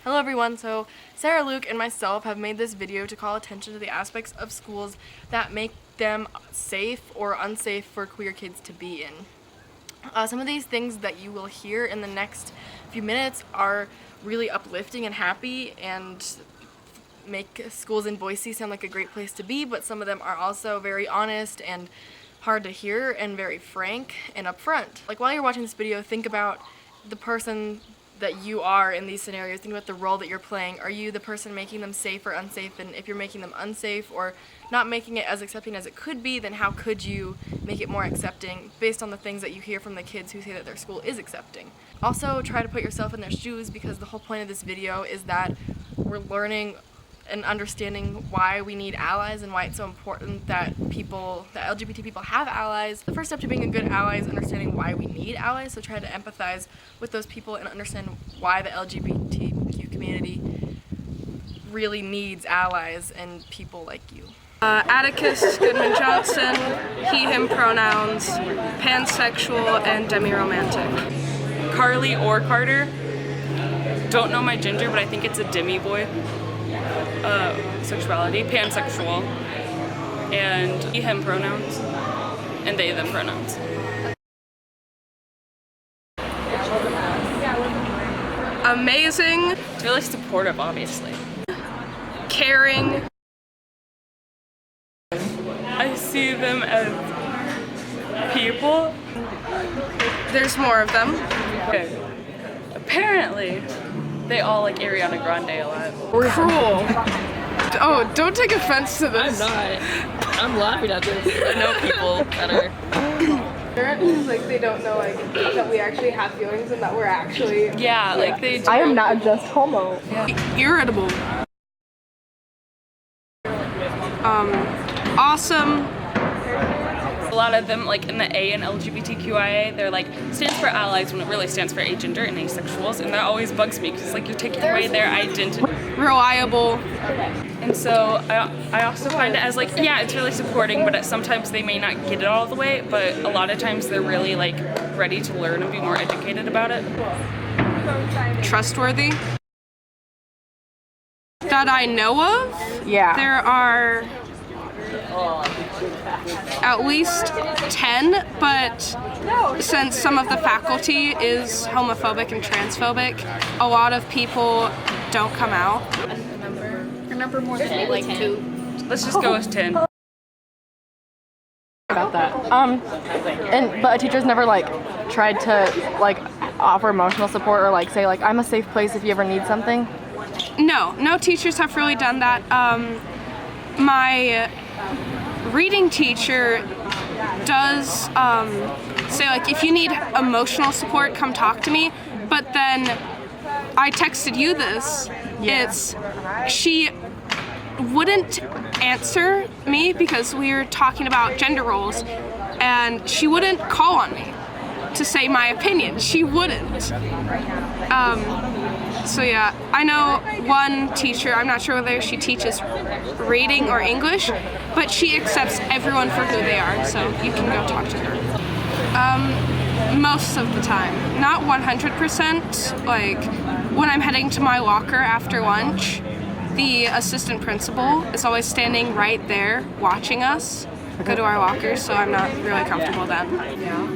Hello everyone, so Sarah, Luke, and myself have made this video to call attention to the aspects of schools that make them safe or unsafe for queer kids to be in. Some of these things that you will hear in the next few minutes are really uplifting and happy and make schools in Boise sound like a great place to be, but some of them are also very honest and hard to hear and very frank and upfront. Like, while you're watching this video, think about the person that you are in these scenarios. Think about the role that you're playing. Are you the person making them safe or unsafe? And if you're making them unsafe or not making it as accepting as it could be, then how could you make it more accepting based on the things that you hear from the kids who say that their school is accepting? Also, try to put yourself in their shoes, because the whole point of this video is that we're learning and understanding why we need allies and why it's so important that LGBT people have allies. The first step to being a good ally is understanding why we need allies, so try to empathize with those people and understand why the LGBTQ community really needs allies and people like you. Atticus Goodman Johnson, he, him pronouns, pansexual, and demi-romantic. Carly or Carter. Don't know my gender, but I think it's a demi-boy. Sexuality, pansexual, and he, him pronouns, and they, them pronouns. Amazing. It's really supportive, obviously. Caring. I see them as people. There's more of them. Okay. Apparently, they all like Ariana Grande a lot. Cruel. Oh, don't take offense to this. I'm not. I'm laughing at this. I know people that are. It's like they don't know that we actually have feelings and that we're actually... Yeah, like they do. I am not just homo. Irritable. Awesome. A lot of them, like in the A in LGBTQIA, they're like, stands for allies when it really stands for agender and asexuals, and that always bugs me because it's like you're taking away their identity. Reliable. And so I also find it as like, yeah, it's really supporting, but sometimes they may not get it all the way, but a lot of times they're really like ready to learn and be more educated about it. Trustworthy. That I know of, Yeah. there are at least 10, but since some of the faculty is homophobic and transphobic, a lot of people don't come out. Remember more than like 2. Let's just go with 10. About that. But teachers never tried to offer emotional support or say I'm a safe place if you ever need something. No teachers have really done that. My reading teacher does say if you need emotional support, come talk to me, but then I texted you this. Yeah. She wouldn't answer me because we were talking about gender roles, and she wouldn't call on me to say my opinion. She wouldn't. So yeah, I know one teacher, I'm not sure whether she teaches reading or English, but she accepts everyone for who they are, so you can go talk to her. Most of the time, not 100%. When I'm heading to my locker after lunch, the assistant principal is always standing right there watching us go to our lockers, so I'm not really comfortable then. Yeah.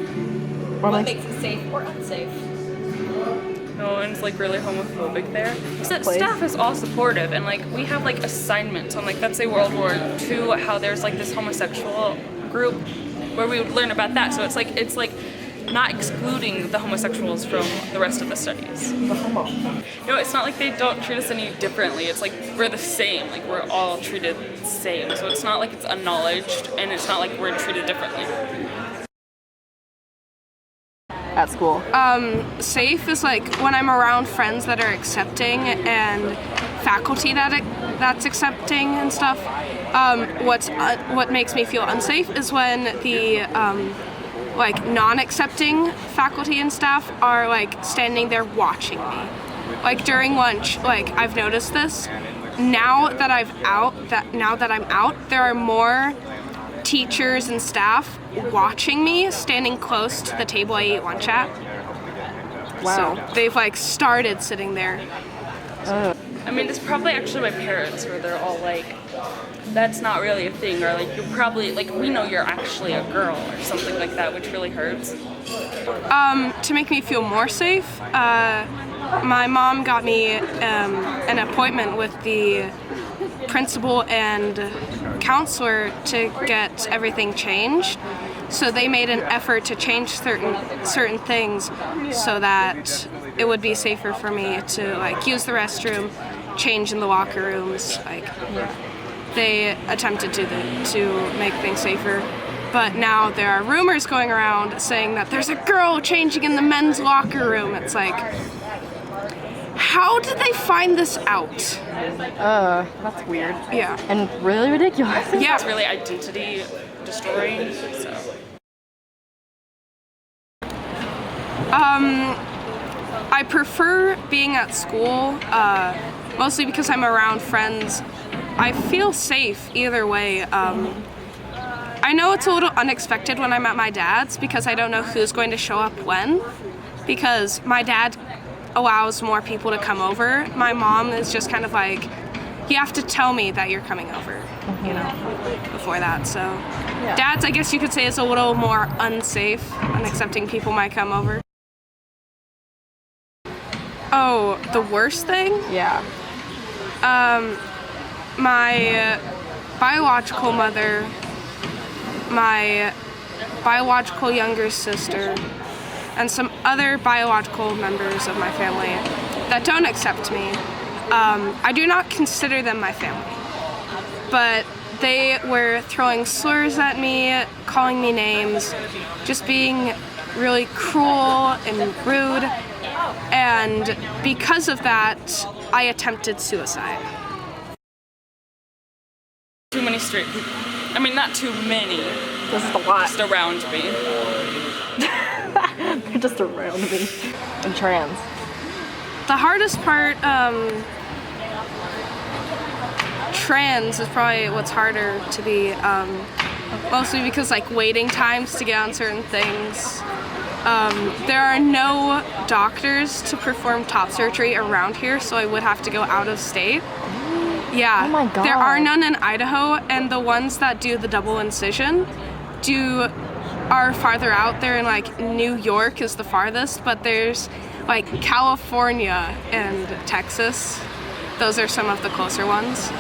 What makes it safe or unsafe? No one's really homophobic there. Staff is all supportive, and we have assignments on let's say World War II, how there's this homosexual group where we would learn about that. So it's not excluding the homosexuals from the rest of the studies. No, it's not like they don't treat us any differently. It's we're the same. We're all treated the same. So it's not it's unknowledged, and it's not we're treated differently. At school. Safe is when I'm around friends that are accepting and faculty that's accepting and stuff. What makes me feel unsafe is when the non-accepting faculty and staff are standing there watching me. During lunch, I've noticed this. Now that I'm out, there are more teachers and staff watching me, standing close to the table I ate lunch at. Wow. So they've started sitting there. I mean, it's probably actually my parents where they're all like, that's not really a thing, or like, you're probably, like, we know you're actually a girl, or something like that, which really hurts. To make me feel more safe, my mom got me an appointment with the principal and counselor to get everything changed. So they made an effort to change certain things so that it would be safer for me to like use the restroom, change in the locker rooms. Like they attempted to make things safer. But now there are rumors going around saying that there's a girl changing in the men's locker room. It's like, how did they find this out? That's weird. Yeah. And really ridiculous. Yeah. It's really identity destroying, so. I prefer being at school, mostly because I'm around friends. I feel safe either way. I know it's a little unexpected when I'm at my dad's because I don't know who's going to show up when, because my dad allows more people to come over. My mom is just kind of like, you have to tell me that you're coming over, you know, before that. So Dad's, I guess you could say, is a little more unsafe and accepting people might come over. Oh, the worst thing? Yeah. My biological mother, my biological younger sister, and some other biological members of my family that don't accept me. I do not consider them my family, but they were throwing slurs at me, calling me names, just being really cruel and rude, and because of that, I attempted suicide. Too many straight people. I mean, not too many. This is a lot. Just around me. They're just around me. And trans. The hardest part, trans is probably what's harder to be, mostly because like waiting times to get on certain things. There are no doctors to perform top surgery around here, so I would have to go out of state. Yeah, Oh my God. There are none in Idaho, and the ones that do the double incision are farther out there, in like New York is the farthest, but there's like California and Texas. Those are some of the closer ones.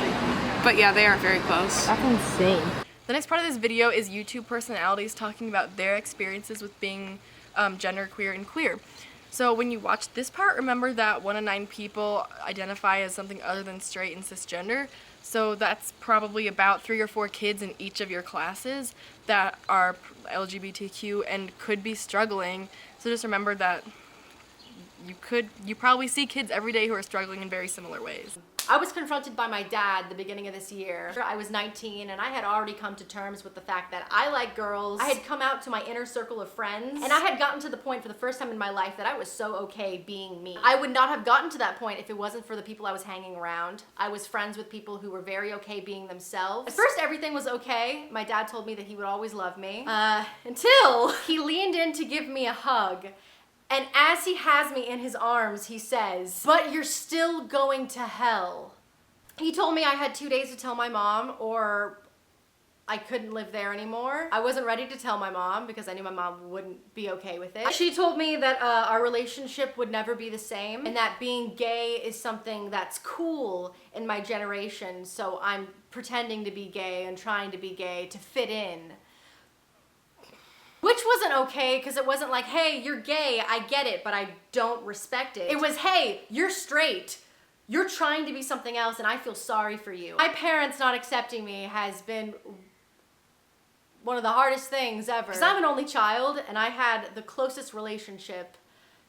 But yeah, they are very close. That's insane. The next part of this video is YouTube personalities talking about their experiences with being genderqueer and queer. So when you watch this part, remember that 1 in 9 people identify as something other than straight and cisgender. So that's probably about 3 or 4 kids in each of your classes that are LGBTQ and could be struggling. So just remember that you probably see kids every day who are struggling in very similar ways. I was confronted by my dad the beginning of this year. I was 19 and I had already come to terms with the fact that I like girls. I had come out to my inner circle of friends, and I had gotten to the point for the first time in my life that I was so okay being me. I would not have gotten to that point if it wasn't for the people I was hanging around. I was friends with people who were very okay being themselves. At first everything was okay. My dad told me that he would always love me, until he leaned in to give me a hug. And as he has me in his arms, he says, "But you're still going to hell." He told me I had 2 days to tell my mom or I couldn't live there anymore. I wasn't ready to tell my mom because I knew my mom wouldn't be okay with it. She told me that our relationship would never be the same and that being gay is something that's cool in my generation. So I'm pretending to be gay and trying to be gay to fit in. Which wasn't okay, because it wasn't like, hey, you're gay, I get it, but I don't respect it. It was, hey, you're straight. You're trying to be something else, and I feel sorry for you. My parents not accepting me has been one of the hardest things ever. Because I'm an only child, and I had the closest relationship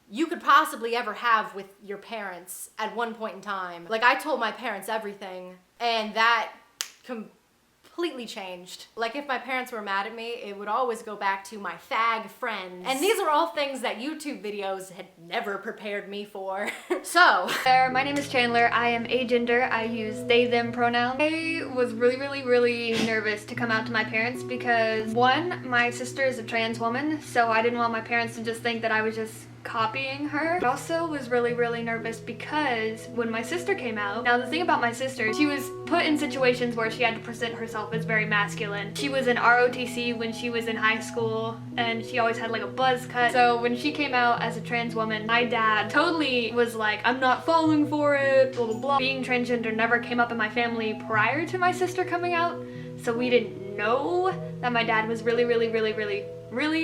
you could possibly ever have with your parents at one point in time. Like, I told my parents everything, and that completely changed. Like, if my parents were mad at me, it would always go back to my fag friends. And these are all things that YouTube videos had never prepared me for. So. My name is Chandler. I am agender. I use they, them pronouns. I was really nervous to come out to my parents because, one, my sister is a trans woman, so I didn't want my parents to just think that I was just copying her. I also was really nervous because when my sister came out, now the thing about my sister, she was put in situations where she had to present herself as very masculine. She was in ROTC when she was in high school, and she always had like a buzz cut. So when she came out as a trans woman, my dad totally was like, I'm not falling for it, blah blah blah. Being transgender never came up in my family prior to my sister coming out, so we didn't know that my dad was really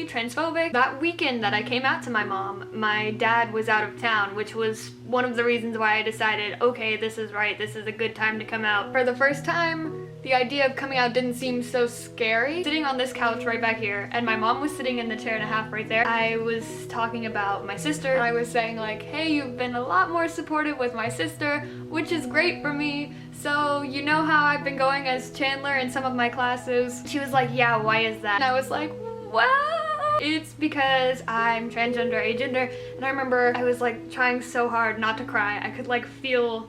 transphobic. That weekend that I came out to my mom, my dad was out of town, which was one of the reasons why I decided, okay, this is right, this is a good time to come out. For the first time, the idea of coming out didn't seem so scary. Sitting on this couch right back here, and my mom was sitting in the chair and a half right there, I was talking about my sister, and I was saying like, hey, you've been a lot more supportive with my sister, which is great for me. So you know how I've been going as Chandler in some of my classes? She was like, yeah, why is that? And I was like, well, it's because I'm transgender, agender, and I remember I was like trying so hard not to cry. I could like feel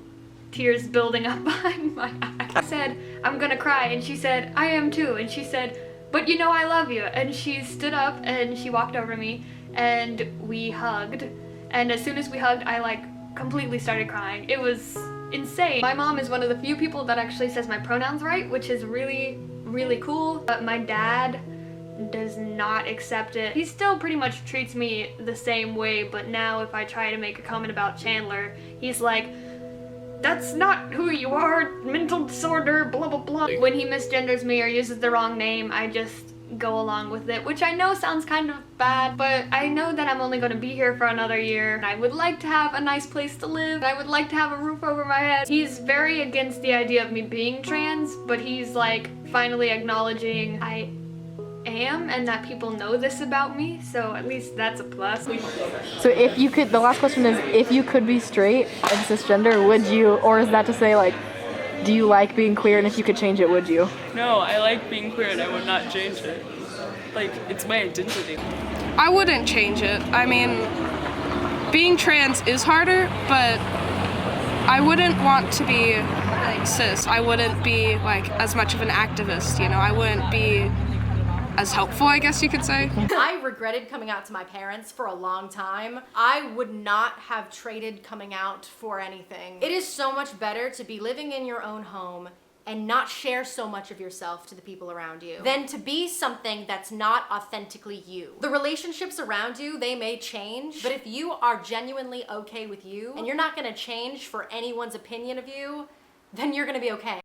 tears building up behind my eyes. I said, I'm gonna cry, and she said, I am too, and she said, but you know I love you, and she stood up and she walked over me and we hugged, and as soon as we hugged, I like completely started crying. It was insane. My mom is one of the few people that actually says my pronouns right, which is really cool, but my dad does not accept it. He still pretty much treats me the same way, but now if I try to make a comment about Chandler, he's like, that's not who you are, mental disorder, blah blah blah. When he misgenders me or uses the wrong name, I just go along with it, which I know sounds kind of bad, but I know that I'm only going to be here for another year, and I would like to have a nice place to live, and I would like to have a roof over my head. He's very against the idea of me being trans, but he's like finally acknowledging I am and that people know this about me, so at least that's a plus. So if you could, the last question is, if you could be straight and cisgender, would you, or is that to say like, do you like being queer, and if you could change it, would you? No, I like being queer and I would not change it. Like, it's my identity. I wouldn't change it. I mean, being trans is harder, but I wouldn't want to be cis. I wouldn't be like as much of an activist, you know, I wouldn't be as helpful, I guess you could say. I regretted coming out to my parents for a long time. I would not have traded coming out for anything. It is so much better to be living in your own home and not share so much of yourself to the people around you than to be something that's not authentically you. The relationships around you, they may change, but if you are genuinely okay with you and you're not gonna change for anyone's opinion of you, then you're gonna be okay.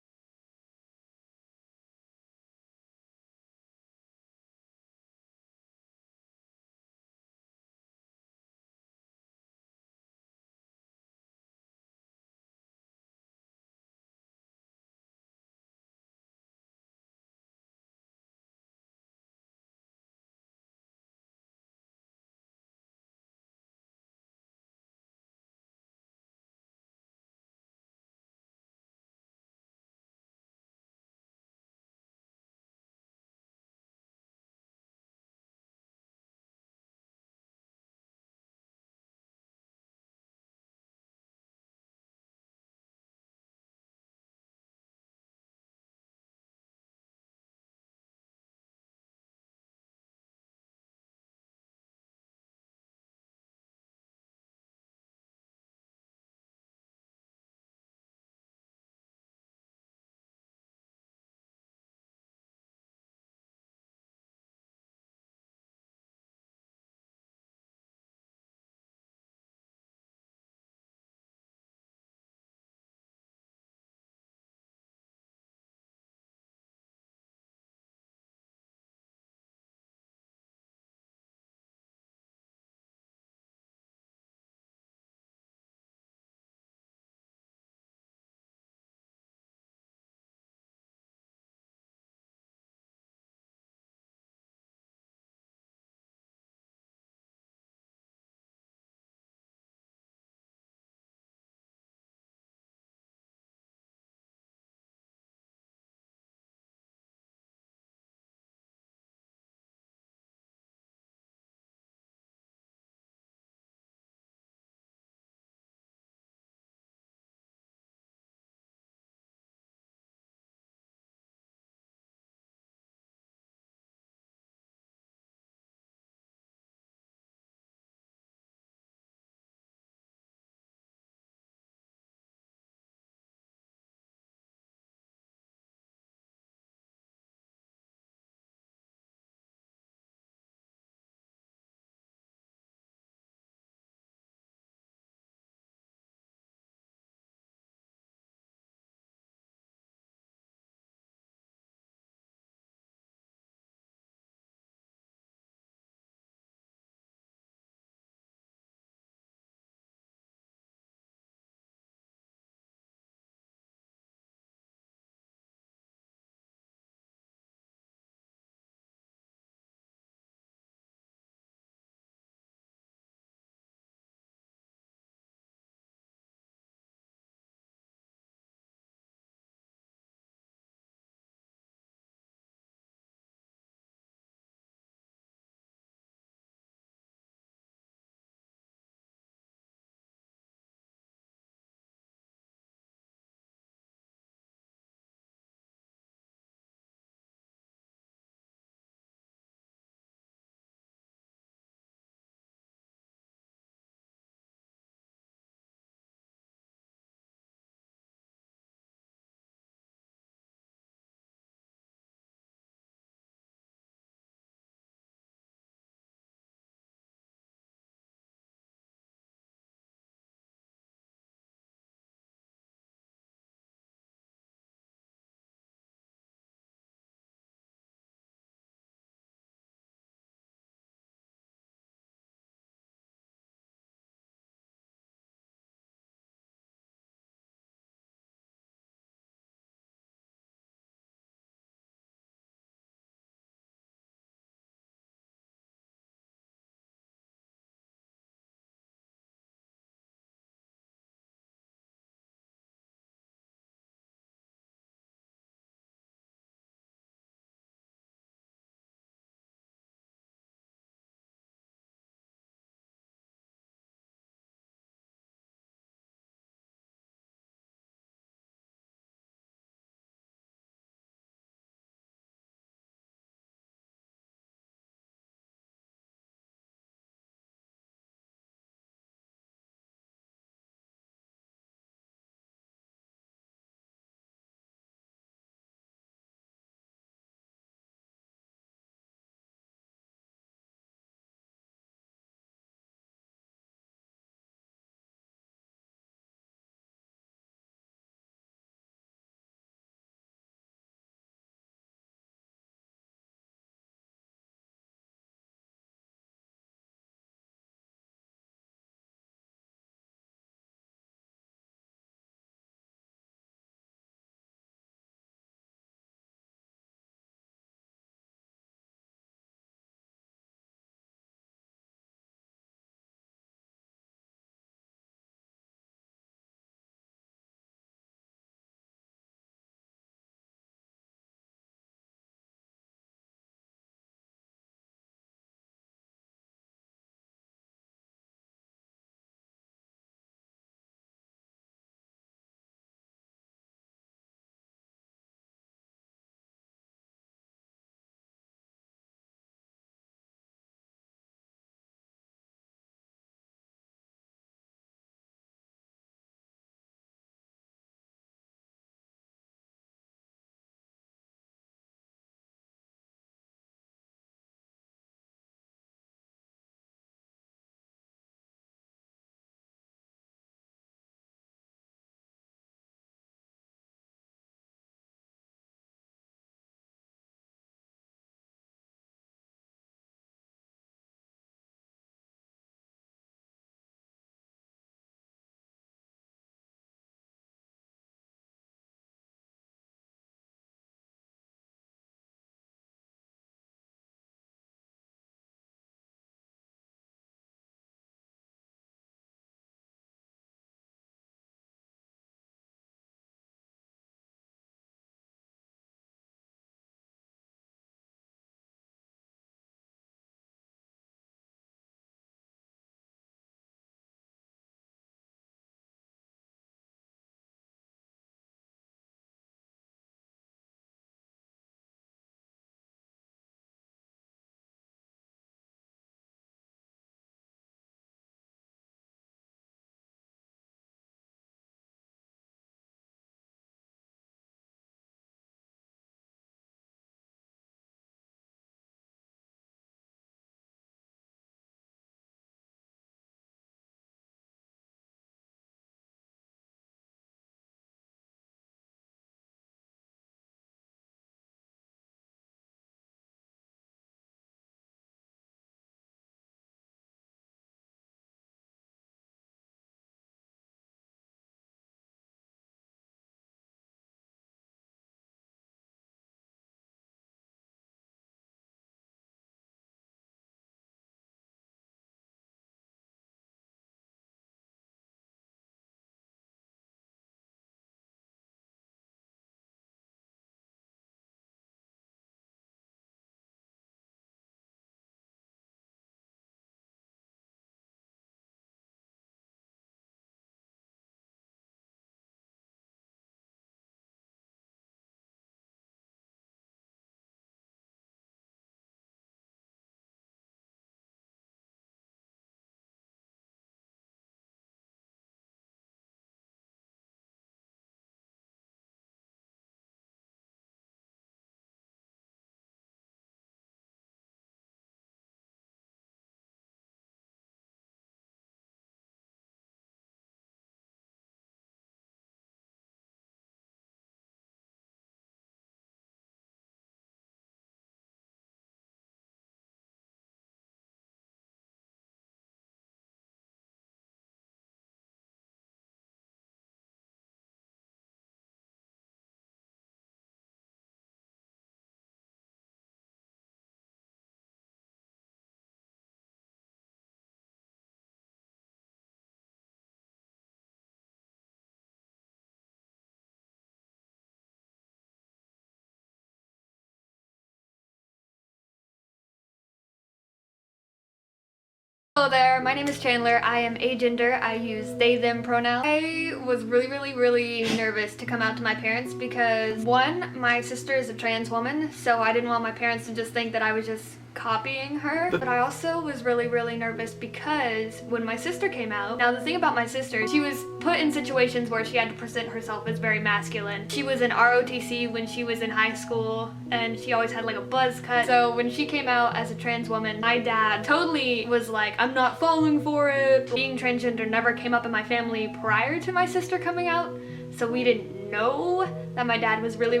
Hello there, my name is Chandler. I am agender. I use they, them pronouns. I was really nervous to come out to my parents because one, my sister is a trans woman, so I didn't want my parents to just think that I was just copying her. But I also was really nervous because when my sister came out, now the thing about my sister, she was put in situations where she had to present herself as very masculine. She was in ROTC when she was in high school and she always had like a buzz cut. So when she came out as a trans woman, my dad totally was like, I'm not falling for it. Being transgender never came up in my family prior to my sister coming out, so we didn't know that my dad was really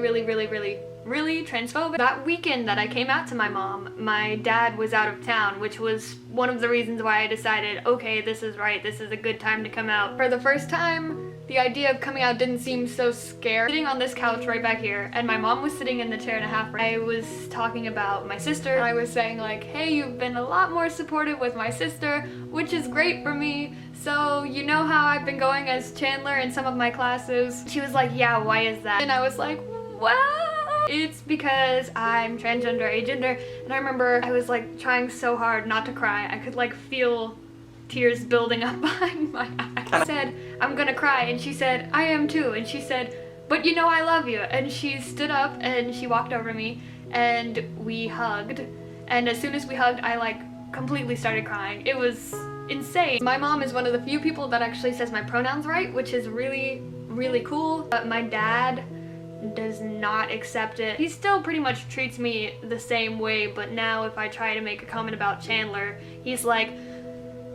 transphobic. That weekend that I came out to my mom, my dad was out of town, which was one of the reasons why I decided, okay, this is right, this is a good time to come out. For the first time, the idea of coming out didn't seem so scary. Sitting on this couch right back here, and my mom was sitting in the chair and a half. I was talking about my sister, and I was saying like, hey, you've been a lot more supportive with my sister, which is great for me. So you know how I've been going as Chandler in some of my classes? She was like, yeah, why is that? And I was like, well, it's because I'm transgender, agender, and I remember I was like trying so hard not to cry. I could like feel tears building up behind my eyes. I said, I'm gonna cry, and she said, I am too, and she said, but you know I love you, and she stood up and she walked over to me and we hugged, and as soon as we hugged, I like completely started crying. It was insane. My mom is one of the few people that actually says my pronouns right, which is really cool, but my dad does not accept it. He still pretty much treats me the same way, but now if I try to make a comment about Chandler, he's like,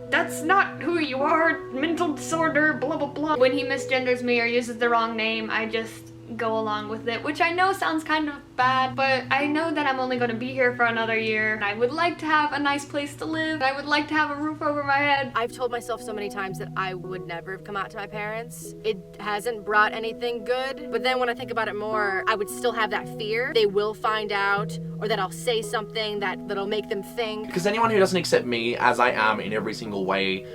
that's not who you are, mental disorder, blah blah blah. When he misgenders me or uses the wrong name, I just go along with it, which I know sounds kind of bad, but I know that I'm only going to be here for another year. I would like to have a nice place to live. I would like to have a roof over my head. I've told myself so many times that I would never have come out to my parents. It hasn't brought anything good, but then when I think about it more, I would still have that fear. They will find out, or that I'll say something that'll make them think. Because anyone who doesn't accept me as I am in every single way,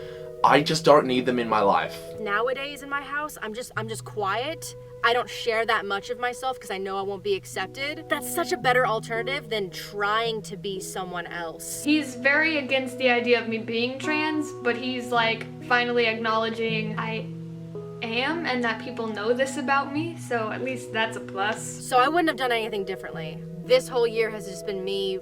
I just don't need them in my life. Nowadays in my house, I'm just quiet. I don't share that much of myself because I know I won't be accepted. That's such a better alternative than trying to be someone else. He's very against the idea of me being trans, but he's like finally acknowledging I am and that people know this about me, so at least that's a plus. So I wouldn't have done anything differently. This whole year has just been me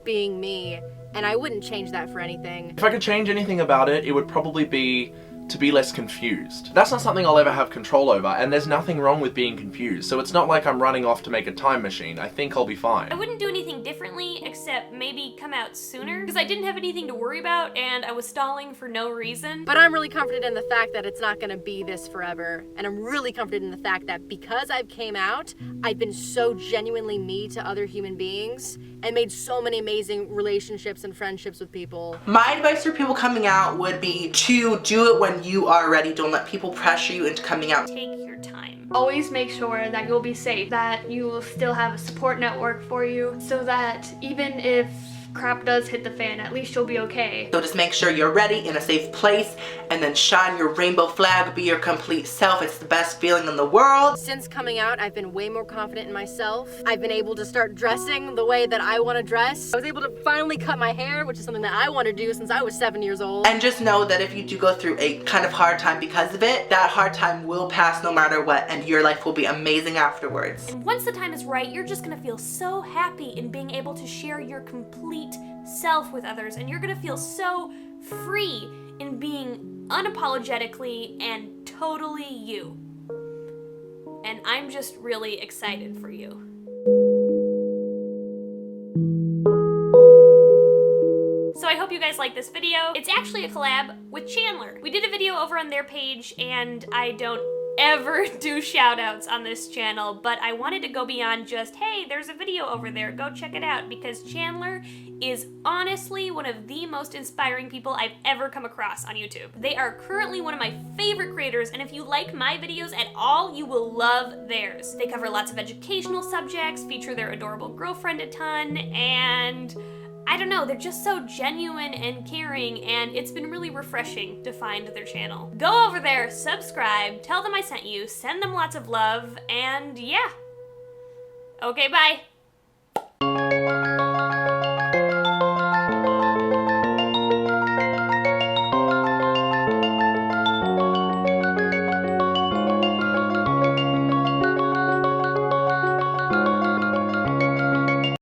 being me, and I wouldn't change that for anything. If I could change anything about it, it would probably be to be less confused. That's not something I'll ever have control over, and there's nothing wrong with being confused, so it's not like I'm running off to make a time machine. I think I'll be fine. I wouldn't do anything differently except maybe come out sooner, because I didn't have anything to worry about and I was stalling for no reason. But I'm really confident in the fact that it's not gonna be this forever, and I'm really confident in the fact that because I've came out, I've been so genuinely me to other human beings and made so many amazing relationships and friendships with people. My advice for people coming out would be to do it when you are ready. Don't let people pressure you into coming out. Take your time. Always make sure that you'll be safe, that you will still have a support network for you, so that even if crap does hit the fan, at least you'll be okay. So just make sure you're ready in a safe place, and then shine your rainbow flag, be your complete self. It's the best feeling in the world. Since coming out, I've been way more confident in myself. I've been able to start dressing the way that I want to dress. I was able to finally cut my hair, which is something that I want to do since I was 7 years old. And just know that if you do go through a kind of hard time because of it, that hard time will pass no matter what, and your life will be amazing afterwards. And once the time is right, you're just gonna feel so happy in being able to share your complete self with others, and you're gonna feel so free in being unapologetically and totally you. And I'm just really excited for you. So I hope you guys like this video. It's actually a collab with Chandler. We did a video over on their page, and I don't ever do shout outs on this channel, but I wanted to go beyond just, hey, there's a video over there, go check it out, because Chandler is honestly one of the most inspiring people I've ever come across on YouTube. They are currently one of my favorite creators, and if you like my videos at all, you will love theirs. They cover lots of educational subjects, feature their adorable girlfriend a ton, and I don't know, they're just so genuine and caring, and it's been really refreshing to find their channel. Go over there, subscribe, tell them I sent you, send them lots of love, and yeah. Okay, bye.